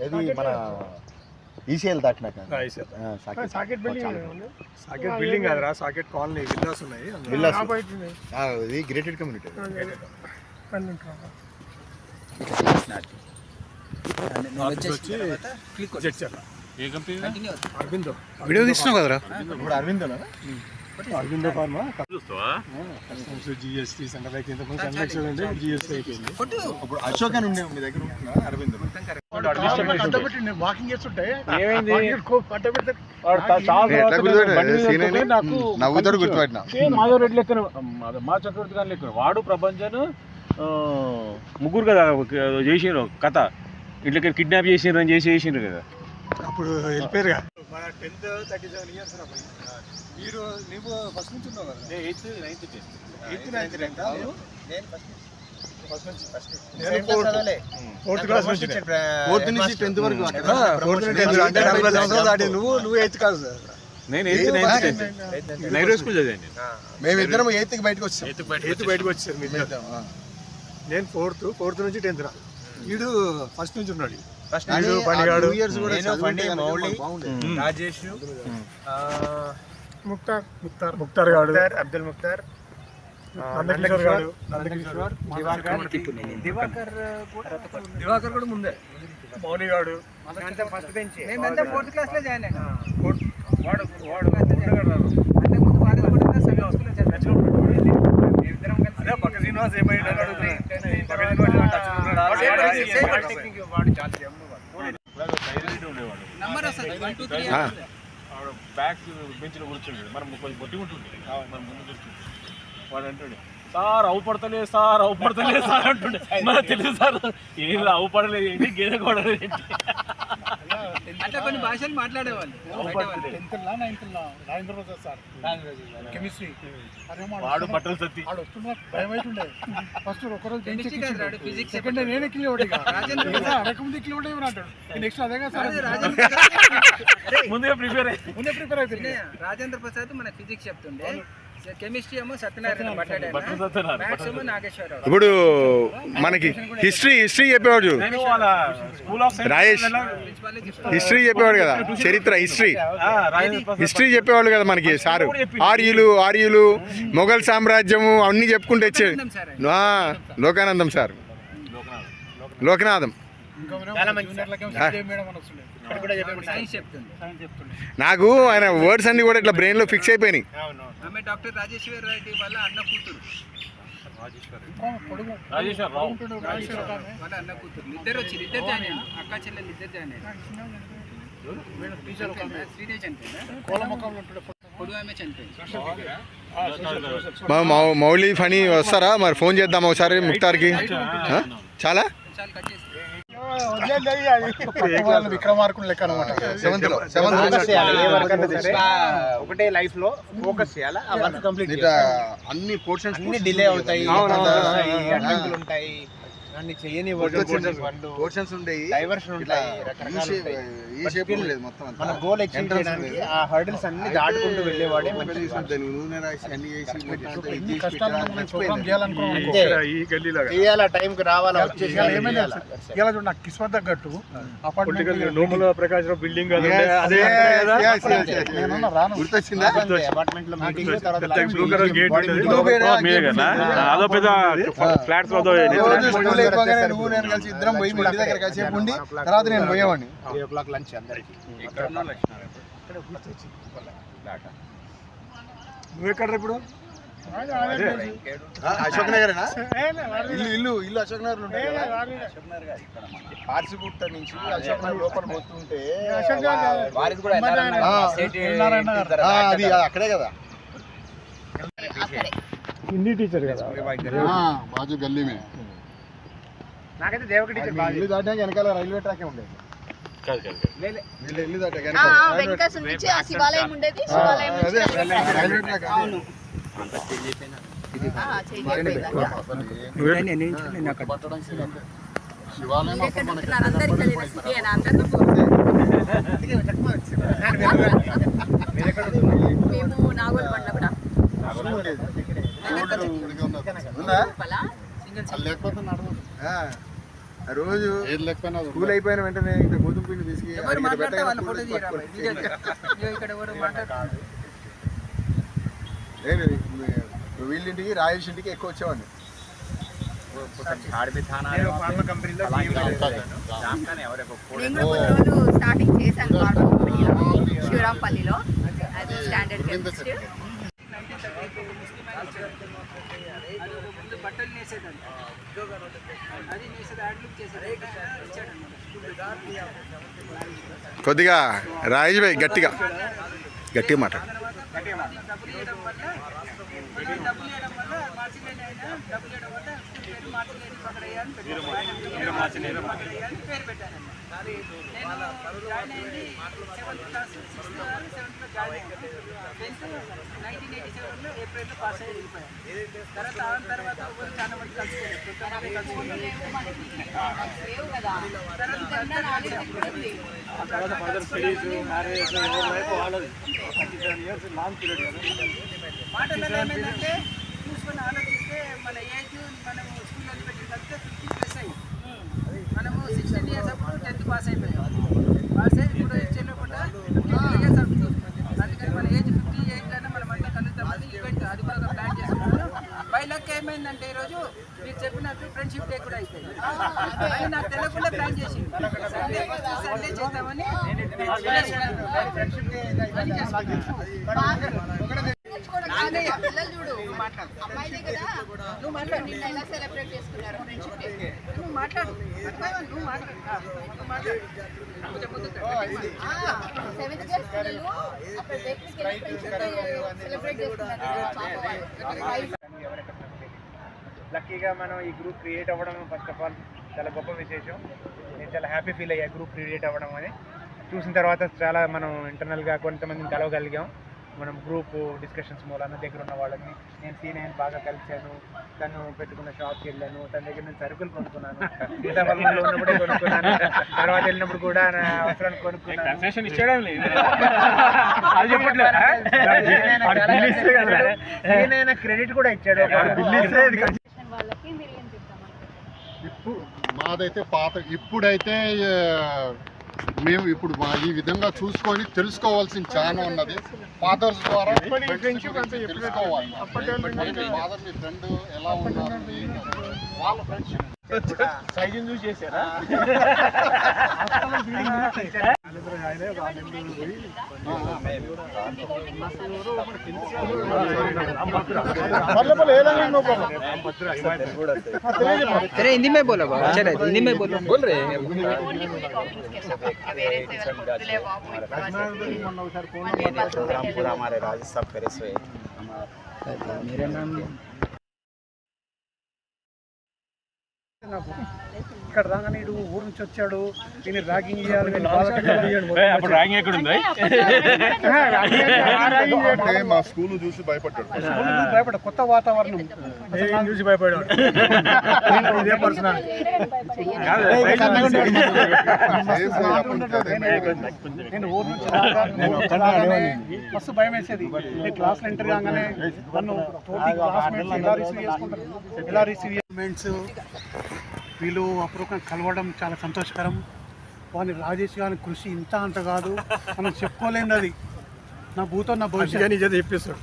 ఏది మన ECL దాటినాక socket building కాదురా, సాకెట్ కాలనీ విల్లాస్ ఉన్నాయి. ఇది గ్రేటెడ్ కమ్యూనిటీ. వీడియో తీసినావు కదరా? ఇప్పుడు Aurobindo Aurobindo pharma GST centre GST అయిపోయింది. ఇప్పుడు అశోక్ అని ఉండే మీ దగ్గర అరవిందో వాకింగ్ చేస్తుంటే నవ్వుతాడు గుర్తుపట్టిన మాధవ్ రెడ్డి లెక్కన మా చక్రవర్తి గారి లెక్కన వాడు ప్రపంచం ముగ్గురు కదా చేసినారు కథ ఇట్లా కిడ్నాప్ చేసిండ్రు కదా. అప్పుడు వెళ్ళిపోయారు కదా. 10th 37 years మీరు నువ్వు ఫస్ట్ నుంచి ఉన్నావు కదా? 8th 9th 4th క్లాస్ నుంచి 4th నుంచి 10th వరకు. 4th నుంచి 10th అంటే 40 సంవత్సరాలు దాటి నువ్వు 8th క్లాస్. నేను 8th 9th 10th నైరో స్కూల్ చదివాను. మేమిద్దరం 8th బయటకు వచ్చాం. 8th బయటకు వచ్చారు మీరు. నేను 4th నుంచి 10th రా. వీడు ఫస్ట్ నుంచి ఉన్నాడు. రాజేష్, ముక్తార్ గాడు, అబ్దుల్ ముక్తార్, దివాకర్ కూడా ముందే, మౌని గాడు, ఫస్ట్ బెంచ్. మేమంతా 4th క్లాస్ లో జాయిన్ అయినా. పక్క శ్రీనివాస్ ఏమైనా బ్యాక్ బెంచ్ లో కూర్చుండు. మనం కొంచెం బొట్టి ఉంటుంది మనం ముందు కూర్చుంది. వాడు అంటాడు సార్ అవుపడతలే సార్ అంటుండే. మన తెలుసు సార్ ఏం అవుపడలేదు ఏంటి గేదె కొడలేదు ఏంటి అట్లా కొన్ని భాషలు మాట్లాడేవాళ్ళు. కెమిస్ట్రీ వాడు బట్టలు సత్తి భయం అవుతుండే. ఫస్ట్ ఒకరోజు ఫిజిక్స్ సెకండ్ నేను ఎక్కిలే అడగముందు ఎక్కిలే అంటాడు. నెక్స్ట్ అదే కదా సార్ ముందే ప్రిపేర్ అవుతుంది. రాజేంద్ర ప్రసాద్ మన ఫిజిక్స్ చెప్తుండే, కెమిస్ట్రీ ఏమో సత్యనారాయణ భట్టాడు, మ్యాథ్స్ ఏమో నాగేశ్వరరావు. ఇప్పుడు మనకి హిస్టరీ చెప్పేవాడు రాజేష్. హిస్టరీ చెప్పేవాడు కదా, చరిత్ర హిస్టరీ చెప్పేవాళ్ళు కదా మనకి సారు. ఆర్యులు మొఘల్ సామ్రాజ్యము అన్ని చెప్పుకుంటూ వచ్చేది. లోకానందం సార్, లోకనాథం. నాకు ఆయన వర్డ్స్ అన్ని కూడా ఇట్లా బ్రెయిన్ లో ఫిక్స్ అయిపోయినాయి. ఆమె డాక్టర్ రాజేశ్వర రెడ్డి వాళ్ళ అన్న కూతురు. వాళ్ళ అన్న కూతురు ఇద్దరు జాయిన్ అయ్యారు. అక్క చెల్లెలు ఇద్దరు జాయిన్ అయ్యారు. శ్రీదేవి చనిపోయిందా? పొడుగు ఆమె చనిపోయింది. మౌలి ఫనీ వస్తారా మరి? ఫోన్ చేద్దాం ఒకసారి ముక్తార్కి. చాలా విక్రమార్కుడు లెక్క అనమాట. ఒకటే లైఫ్ లో ఫోకస్ చేయాలి. అన్ని పోర్షన్స్ అన్ని డిలే అవుతాయి, అడ్డంకులు ఉంటాయి, అన్ని చేయని పోర్షన్స్ ఉంటాయి, డైవర్షన్ ఉంటాయి, మన గోల్ అచీవ్ చేయడానికి ఆ హర్డిల్స్ అన్ని దాటుకుంటూ వెళ్ళేవాడే చేయాలా, టైంకి రావాలా, వచ్చేసి నాకు కిస్మత్ తగ్గట్టు నోముల ప్రకాశ్ బిల్డింగ్ అపార్ట్మెంట్ లో మీటింగ్, అదో పెద్ద ఫ్లాట్స్ నువ్వు నేను కలిసి ఇద్దరం పోయి మీ ఇంటి దగ్గర కలిసి ఉండి తర్వాత నేను పోయేవాడిని. 3 o'clock లంచ్ అందరికి. నువ్వు ఎక్కడ ఇప్పుడు? అశోక్ నగరేనా? ఇల్లు అశోక్ నగర్ ఉంటాయి. పార్సిగుట్ట నుంచి అశోక్ నగర్ లోపల పోతుంటే వారికి కూడా అది అక్కడే కదా. హిందీ టీచర్ కదా, బాజు గల్లీ మే. నాకైతే దేవక టీచర్ ఇల్లు దాటాక వెనకాల రైల్వే ట్రాక్ ఉండేది. ఇల్లు దాటాక వెంకటేశ్వర నుంచి ఆ శివాలయం ఉండేది. Railway track. మేము నాగోల్ బండ్ల కూడా లేకపోతే నడవదు. ఆ రోజు ఏది లేకపోయినా స్కూల్ అయిపోయిన వెంటనే ఇంత గోధుమ పిండి తీసుకు ఎవరు మాట్లాడితే వాళ్ళ ఫోటో తీయరా ఇక్కడ ఎవరు మాట్లాడుతున్నారు వీళ్ళింటికి రాజేష్ ఇంటికి ఎక్కువ వచ్చేవాడిని. నేను కూడా కొన్ని రోజులు స్టార్టింగ్ చేశాను ఫార్మా కంపెనీలో శివరాంపల్లిలో యాజ్ స్టాండర్డ్ కెమిస్ట్. ముందు బట్టలు నేసేదండి అది నేసేది యాడ్లుక్ చేసేది కొద్దిగా రాజేష్ భాయ్ గట్టిగా మాట్లాడు. డబ్బులు ఇవ్వడం వల్ల మార్చిలేని అయినా డబ్బులు ఇవ్వడం వల్ల పేరు మార్చిలేని పకడయ్య అని పేరు పెట్టానండి. నేను జాయిన్ అయింది 7th class 6th 7th join అయ్యాను. 10th 1987లో ఏప్రిల్లో పాస్ అయ్యి వెళ్ళిపోయాను. తర్వాత చాలా మంది కలుసుకోలేదు. మాటలలో ఏమైందంటే చూసుకొని ఆలోచిస్తే మన ఏజ్ మనము స్కూల్ వదిలిపెట్టిన తర్వాత 50+ అయ్యి మనము 16 years అప్పుడు 10th పాస్ అయిపోయాం. పాస్ అయ్యి ఇప్పుడు చెల్లకుండా 52 years అవుతుంది. అందుకని మన ఏజ్ 58 కన్నా మనం అంతా కలుద్దామని ఈవెంట్ అది కూడా ఒక ప్లాన్ చేసుకున్నాను. బై లక్ ఏమైందంటే ఈరోజు మీరు చెప్పినట్టు ఫ్రెండ్షిప్ డే కూడా అయిపోయింది. అది నాకు తెలియకుండా ప్లాన్ చేసింది. సండే చేద్దామని పిల్లలు చూడు అమ్మాయిదే కదా నువ్వు మాట్లాడు. నిన్న ఎలా సెలబ్రేట్ చేసుకున్నారు ఫ్రెండ్షిప్ డే? నువ్వు మాట్లాడు. నువ్వు మాట్లాడు. 7th క్లాస్ పిల్లలు అక్కడ బేకరీకి వెళ్ళి ఫ్రెండ్షిప్ డే సెలబ్రేట్ చేసుకున్నారు. లక్కీగా మనం ఈ గ్రూప్ క్రియేట్ అవ్వడం ఫస్ట్ ఆఫ్ ఆల్ చాలా గొప్ప విశేషం. నేను చాలా హ్యాపీ ఫీల్ అయ్యా గ్రూప్ క్రియేట్ అవ్వడం అని. చూసిన తర్వాత చాలా మనం ఇంటర్నల్గా కొంతమందిని కలవగలిగాం. మనం గ్రూప్ డిస్కషన్స్ మూలాన దగ్గర ఉన్న వాళ్ళని నేను సీనియర్ బాగా కలిశాను. తను పెట్టుకున్న షాప్కి వెళ్ళాను. తన దగ్గర నేను సరుకులు కొనుక్కున్నాను. సీతాఫలంలో ఉన్నప్పుడే కొనుక్కున్నాను. తర్వాత వెళ్ళినప్పుడు కూడా నా అవసరాన్ని కొనుక్కున్నాను. ఈయన క్రెడిట్ కూడా ఇచ్చాడు. మాదైతే పాత ఇప్పుడైతే మేము ఇప్పుడు ఈ విధంగా చూసుకొని తెలుసుకోవాల్సిన చాలా ఉన్నది. ఫాదర్స్ ద్వారా తెలుసుకోవాలి. ఫాదర్ మీ ఫ్రెండ్ ఎలా ఉన్నారు వాళ్ళ ఫ్రెండ్షిప్ సైజుని చూసి చేశారా? अरे हिंदी में बोलो बाबा. चलो हिंदी में बोलो. बोल रहे हैं. पूरा हमारे राज्य सब करे से मेरा नाम ఇక్కడ రాగానే ఇడు ఊరు నుంచి వచ్చాడు. నేను ర్యాగింగ్ చేయాలి. అప్పుడు ర్యాగింగ్ ఎక్కడ ఉంది? మా స్కూల్ చూసి భయపడ్డాడు. భయపడ కొత్త వాతావరణం చూసి భయపడాడు. ఇదే పర్సనల్ నేను ఊరు నుంచి మస్తు భయం వేసేది. క్లాస్లో ఎంటర్ కాగానే నన్ను ఎలా రిసీవ్ వీళ్ళు అప్పుడొక కలవడం చాలా సంతోషకరం. వాని రాజేష్ గారి కృషి ఇంత అంత కాదు, మనం చెప్పుకోలేంది. అది నా భూతో నా భవిష్యత్తు చెప్పేస్తాడు.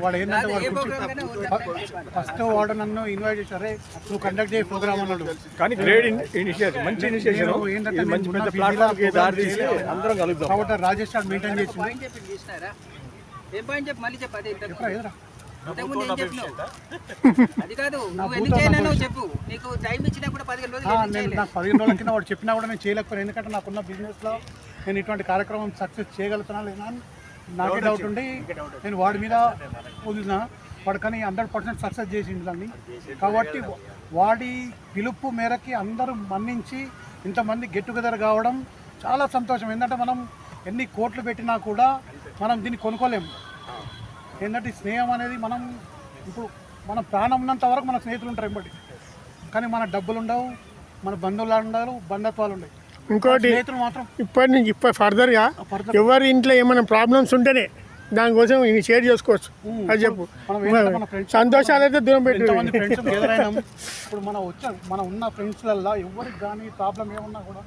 వాడు ఏంటంటే ఫస్ట్ వాడు నన్ను ఇన్వైట్ చేశారే నువ్వు కండక్ట్ చేయ ప్రోగ్రామ్ అన్నాడు. కానీ గ్రేట్ ఇనిషియేటివ్, మంచి ఇనిషియేటివ్. ఏంటంటే అందరం కలుద్దాం కాబట్టి రాజేష్ గారు మెయింటైన్ చేసింది. ఏం పాయింట్ చెప్పు మళ్ళీ చెప్పు. అదే ఎదురా ఇంతకుముందు ఏం చెప్పినావు? అది కాదు, నువ్వు ఎందుకు చేయలేనో చెప్పు. నీకు టైం ఇచ్చినా కూడా 15 రోజులు నాకు 15 రోజుల కింద వాడు చెప్పినా కూడా నేను చేయలేకపోయాను. ఎందుకంటే నాకున్న బిజినెస్లో నేను ఇటువంటి కార్యక్రమం సక్సెస్ చేయగలుగుతున్నా లేదా అని నాకే డౌట్ ఉండి నేను వాడి మీద వదిలిన. వాడు కానీ 100% సక్సెస్ చేసిండు దాన్ని. కాబట్టి వాడి పిలుపు మేరకి అందరూ మన్నించి ఇంతమంది గెట్ టుగెదర్ కావడం చాలా సంతోషం. ఏంటంటే మనం ఎన్ని కోట్లు పెట్టినా కూడా మనం దీన్ని కొనుక్కోలేము. ఏంటంటే స్నేహం అనేది మనం ఇప్పుడు మన ప్రాణం ఉన్నంత వరకు మన స్నేహితులు ఉంటారు ఎంబడి, కానీ మన డబ్బులు ఉండవు, మన బంధువులు ఉండవు, బంధత్వాలు ఉండవు. ఇంకోటి స్నేహితులు మాత్రం ఇప్పటి నుంచి ఫర్దర్గా ఎవరి ఇంట్లో ఏమైనా ప్రాబ్లమ్స్ ఉంటేనే దానికోసం ఇవి షేర్ చేసుకోవచ్చు. అది చెప్పు. మనం ఏంటంటే మన ఫ్రెండ్స్ సంతోషాలు అయితే దూరం పెట్టి ఎంతమంది ఫ్రెండ్స్ ఎదురైనాం. ఇప్పుడు మనం ఉన్న ఫ్రెండ్స్లల్లో ఎవరికి కానీ ప్రాబ్లం ఏమున్నా కూడా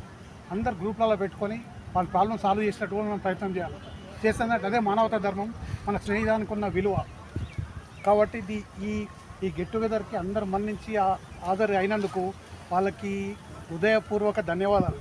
అందరు గ్రూప్లలో పెట్టుకొని వాళ్ళ ప్రాబ్లం సాల్వ్ చేసినట్టు కూడా మనం ప్రయత్నం చేయాలి. చేస్తున్నట్టు అదే మానవతా ధర్మం, మన స్నేహితానికి ఉన్న విలువ. కాబట్టి ఈ గెట్ టుగెదర్కి అందరు మన్నించి హాజరు అయినందుకు వాళ్ళకి హృదయపూర్వక ధన్యవాదాలు.